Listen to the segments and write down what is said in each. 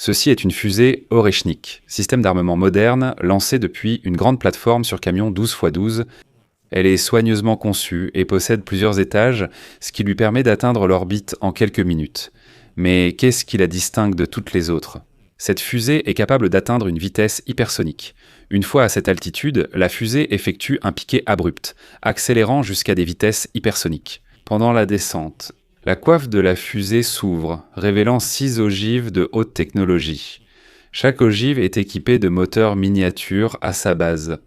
Ceci est une fusée Oreshnik, système d'armement moderne lancé depuis une grande plateforme sur camion 12x12. Elle est soigneusement conçue et possède plusieurs étages, ce qui lui permet d'atteindre l'orbite en quelques minutes. Mais qu'est-ce qui la distingue de toutes les autres ? Cette fusée est capable d'atteindre une vitesse hypersonique. Une fois à cette altitude, la fusée effectue un piqué abrupt, accélérant jusqu'à des vitesses hypersoniques. Pendant la descente, la coiffe de la fusée s'ouvre, révélant 6 ogives de haute technologie. Chaque ogive est équipée de moteurs miniatures à sa base.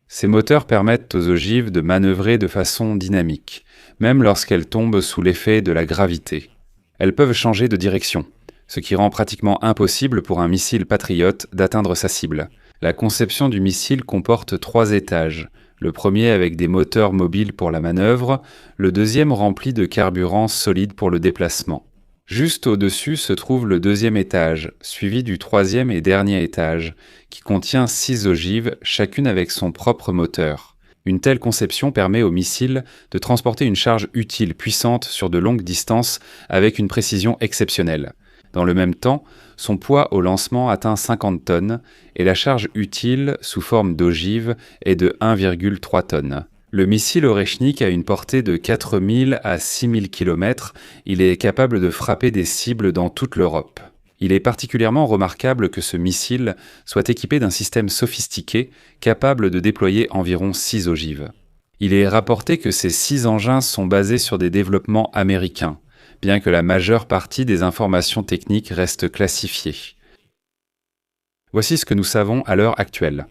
Ces moteurs permettent aux ogives de manœuvrer de façon dynamique, même lorsqu'elles tombent sous l'effet de la gravité. Elles peuvent changer de direction, ce qui rend pratiquement impossible pour un missile Patriot d'atteindre sa cible. La conception du missile comporte 3 étages. Le premier avec des moteurs mobiles pour la manœuvre, le deuxième rempli de carburant solide pour le déplacement. Juste au-dessus se trouve le deuxième étage, suivi du troisième et dernier étage, qui contient 6 ogives, chacune avec son propre moteur. Une telle conception permet au missile de transporter une charge utile puissante sur de longues distances avec une précision exceptionnelle. Dans le même temps, son poids au lancement atteint 50 tonnes et la charge utile sous forme d'ogive est de 1,3 tonnes. Le missile Oreshnik a une portée de 4000 à 6000 km. Il est capable de frapper des cibles dans toute l'Europe. Il est particulièrement remarquable que ce missile soit équipé d'un système sophistiqué capable de déployer environ 6 ogives. Il est rapporté que ces 6 engins sont basés sur des développements américains, bien que la majeure partie des informations techniques reste classifiée. Voici ce que nous savons à l'heure actuelle.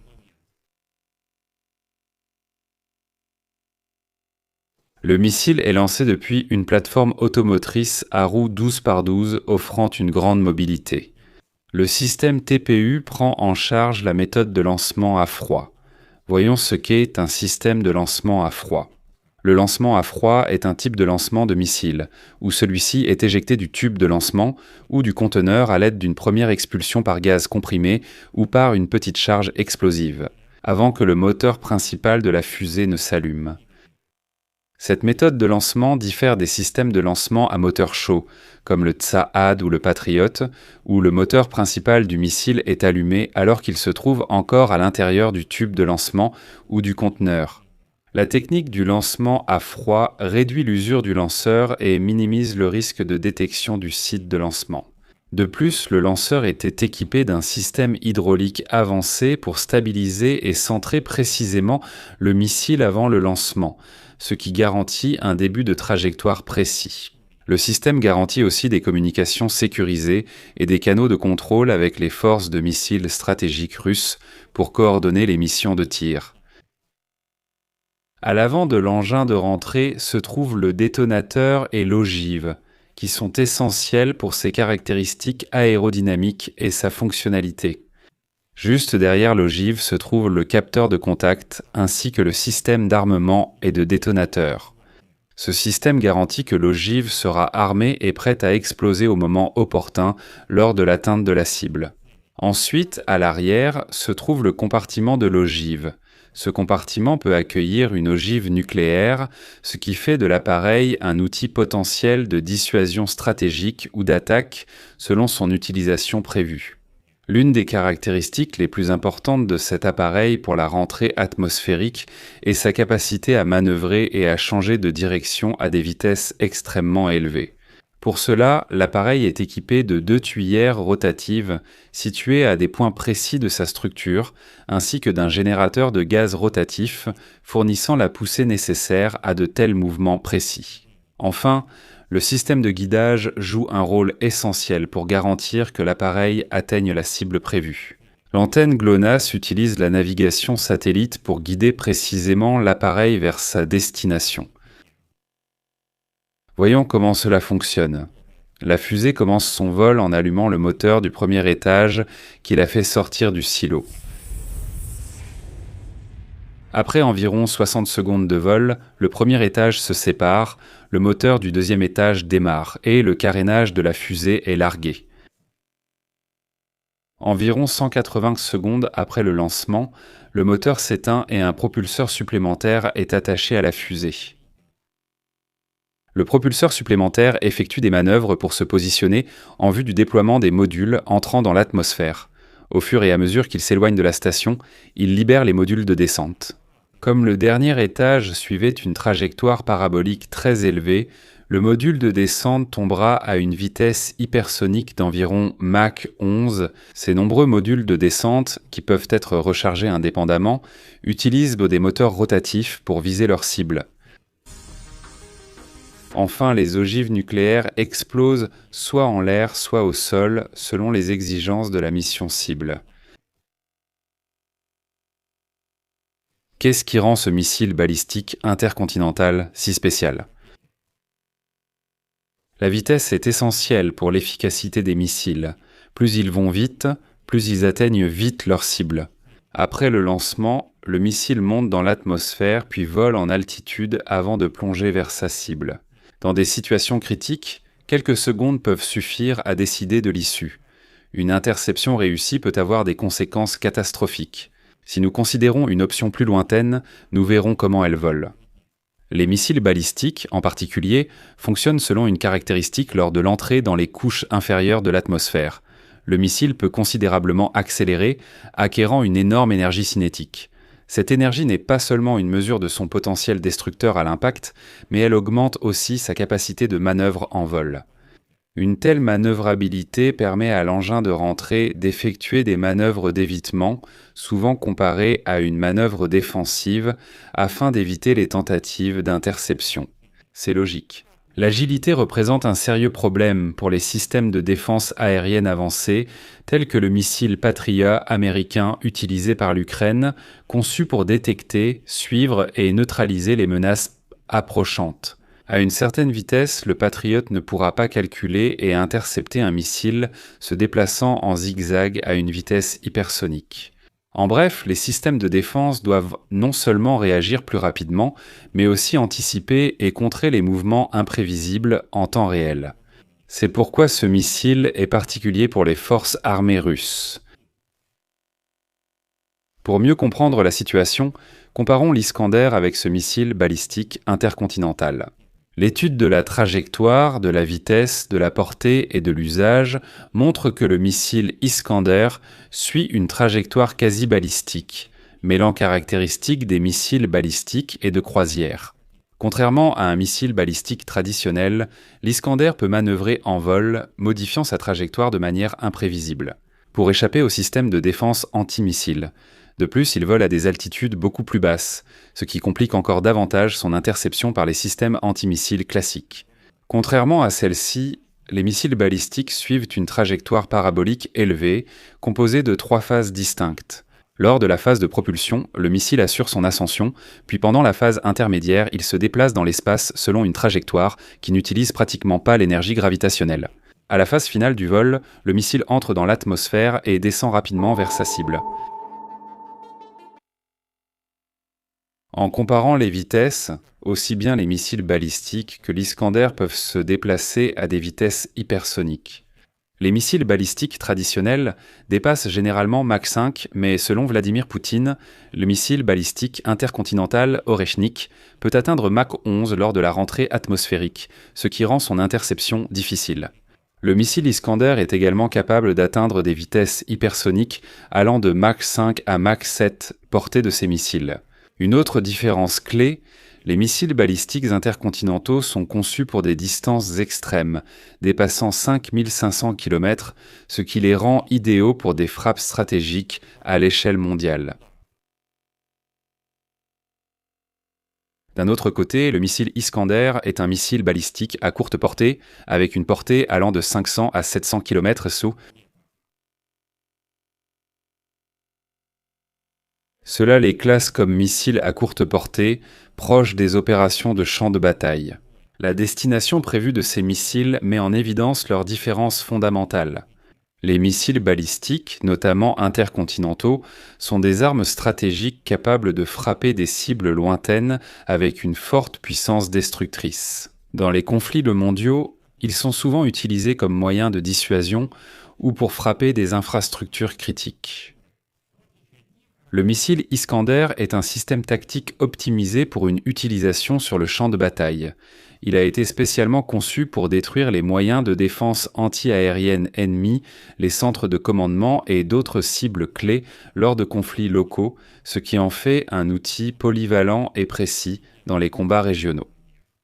Le missile est lancé depuis une plateforme automotrice à roues 12x12 offrant une grande mobilité. Le système TPU prend en charge la méthode de lancement à froid. Voyons ce qu'est un système de lancement à froid. Le lancement à froid est un type de lancement de missile, où celui-ci est éjecté du tube de lancement ou du conteneur à l'aide d'une première expulsion par gaz comprimé ou par une petite charge explosive, avant que le moteur principal de la fusée ne s'allume. Cette méthode de lancement diffère des systèmes de lancement à moteur chaud, comme le Tsahad ou le Patriot, où le moteur principal du missile est allumé alors qu'il se trouve encore à l'intérieur du tube de lancement ou du conteneur. La technique du lancement à froid réduit l'usure du lanceur et minimise le risque de détection du site de lancement. De plus, le lanceur était équipé d'un système hydraulique avancé pour stabiliser et centrer précisément le missile avant le lancement, ce qui garantit un début de trajectoire précis. Le système garantit aussi des communications sécurisées et des canaux de contrôle avec les forces de missiles stratégiques russes pour coordonner les missions de tir. À l'avant de l'engin de rentrée se trouvent le détonateur et l'ogive, qui sont essentiels pour ses caractéristiques aérodynamiques et sa fonctionnalité. Juste derrière l'ogive se trouve le capteur de contact ainsi que le système d'armement et de détonateur. Ce système garantit que l'ogive sera armée et prête à exploser au moment opportun lors de l'atteinte de la cible. Ensuite, à l'arrière, se trouve le compartiment de l'ogive. Ce compartiment peut accueillir une ogive nucléaire, ce qui fait de l'appareil un outil potentiel de dissuasion stratégique ou d'attaque selon son utilisation prévue. L'une des caractéristiques les plus importantes de cet appareil pour la rentrée atmosphérique est sa capacité à manœuvrer et à changer de direction à des vitesses extrêmement élevées. Pour cela, l'appareil est équipé de 2 tuyères rotatives situées à des points précis de sa structure, ainsi que d'un générateur de gaz rotatif fournissant la poussée nécessaire à de tels mouvements précis. Enfin, le système de guidage joue un rôle essentiel pour garantir que l'appareil atteigne la cible prévue. L'antenne GLONASS utilise la navigation satellite pour guider précisément l'appareil vers sa destination. Voyons comment cela fonctionne. La fusée commence son vol en allumant le moteur du premier étage qui la fait sortir du silo. Après environ 60 secondes de vol, le premier étage se sépare, le moteur du deuxième étage démarre et le carénage de la fusée est largué. Environ 180 secondes après le lancement, le moteur s'éteint et un propulseur supplémentaire est attaché à la fusée. Le propulseur supplémentaire effectue des manœuvres pour se positionner en vue du déploiement des modules entrant dans l'atmosphère. Au fur et à mesure qu'il s'éloigne de la station, il libère les modules de descente. Comme le dernier étage suivait une trajectoire parabolique très élevée, le module de descente tombera à une vitesse hypersonique d'environ Mach 11. Ces nombreux modules de descente, qui peuvent être rechargés indépendamment, utilisent des moteurs rotatifs pour viser leur cible. Enfin, les ogives nucléaires explosent soit en l'air, soit au sol, selon les exigences de la mission cible. Qu'est-ce qui rend ce missile balistique intercontinental si spécial ? La vitesse est essentielle pour l'efficacité des missiles. Plus ils vont vite, plus ils atteignent vite leur cible. Après le lancement, le missile monte dans l'atmosphère puis vole en altitude avant de plonger vers sa cible. Dans des situations critiques, quelques secondes peuvent suffire à décider de l'issue. Une interception réussie peut avoir des conséquences catastrophiques. Si nous considérons une option plus lointaine, nous verrons comment elle vole. Les missiles balistiques, en particulier, fonctionnent selon une caractéristique lors de l'entrée dans les couches inférieures de l'atmosphère. Le missile peut considérablement accélérer, acquérant une énorme énergie cinétique. Cette énergie n'est pas seulement une mesure de son potentiel destructeur à l'impact, mais elle augmente aussi sa capacité de manœuvre en vol. Une telle manœuvrabilité permet à l'engin de rentrée d'effectuer des manœuvres d'évitement, souvent comparées à une manœuvre défensive, afin d'éviter les tentatives d'interception. C'est logique. L'agilité représente un sérieux problème pour les systèmes de défense aérienne avancés, tels que le missile Patriot américain utilisé par l'Ukraine, conçu pour détecter, suivre et neutraliser les menaces approchantes. À une certaine vitesse, le Patriot ne pourra pas calculer et intercepter un missile se déplaçant en zigzag à une vitesse hypersonique. En bref, les systèmes de défense doivent non seulement réagir plus rapidement, mais aussi anticiper et contrer les mouvements imprévisibles en temps réel. C'est pourquoi ce missile est particulier pour les forces armées russes. Pour mieux comprendre la situation, comparons l'Iskander avec ce missile balistique intercontinental. L'étude de la trajectoire, de la vitesse, de la portée et de l'usage montre que le missile Iskander suit une trajectoire quasi-balistique, mêlant caractéristiques des missiles balistiques et de croisière. Contrairement à un missile balistique traditionnel, l'Iskander peut manœuvrer en vol, modifiant sa trajectoire de manière imprévisible, pour échapper au système de défense antimissile. De plus, il vole à des altitudes beaucoup plus basses, ce qui complique encore davantage son interception par les systèmes antimissiles classiques. Contrairement à celle-ci, les missiles balistiques suivent une trajectoire parabolique élevée, composée de 3 phases distinctes. Lors de la phase de propulsion, le missile assure son ascension, puis pendant la phase intermédiaire, il se déplace dans l'espace selon une trajectoire qui n'utilise pratiquement pas l'énergie gravitationnelle. À la phase finale du vol, le missile entre dans l'atmosphère et descend rapidement vers sa cible. En comparant les vitesses, aussi bien les missiles balistiques que l'Iskander peuvent se déplacer à des vitesses hypersoniques. Les missiles balistiques traditionnels dépassent généralement Mach 5, mais selon Vladimir Poutine, le missile balistique intercontinental Oreshnik peut atteindre Mach 11 lors de la rentrée atmosphérique, ce qui rend son interception difficile. Le missile Iskander est également capable d'atteindre des vitesses hypersoniques allant de Mach 5 à Mach 7 portée de ces missiles. Une autre différence clé, les missiles balistiques intercontinentaux sont conçus pour des distances extrêmes, dépassant 5500 km, ce qui les rend idéaux pour des frappes stratégiques à l'échelle mondiale. D'un autre côté, le missile Iskander est un missile balistique à courte portée, avec une portée allant de 500 à 700 km sous. Cela les classe comme missiles à courte portée, proches des opérations de champ de bataille. La destination prévue de ces missiles met en évidence leurs différences fondamentales. Les missiles balistiques, notamment intercontinentaux, sont des armes stratégiques capables de frapper des cibles lointaines avec une forte puissance destructrice. Dans les conflits mondiaux, ils sont souvent utilisés comme moyen de dissuasion ou pour frapper des infrastructures critiques. Le missile Iskander est un système tactique optimisé pour une utilisation sur le champ de bataille. Il a été spécialement conçu pour détruire les moyens de défense anti-aérienne ennemis, les centres de commandement et d'autres cibles clés lors de conflits locaux, ce qui en fait un outil polyvalent et précis dans les combats régionaux.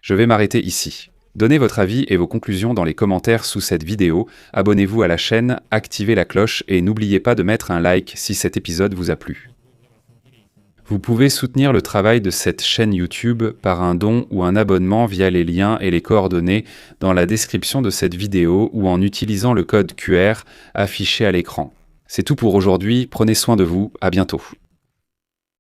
Je vais m'arrêter ici. Donnez votre avis et vos conclusions dans les commentaires sous cette vidéo, abonnez-vous à la chaîne, activez la cloche et n'oubliez pas de mettre un like si cet épisode vous a plu. Vous pouvez soutenir le travail de cette chaîne YouTube par un don ou un abonnement via les liens et les coordonnées dans la description de cette vidéo ou en utilisant le code QR affiché à l'écran. C'est tout pour aujourd'hui, prenez soin de vous, à bientôt.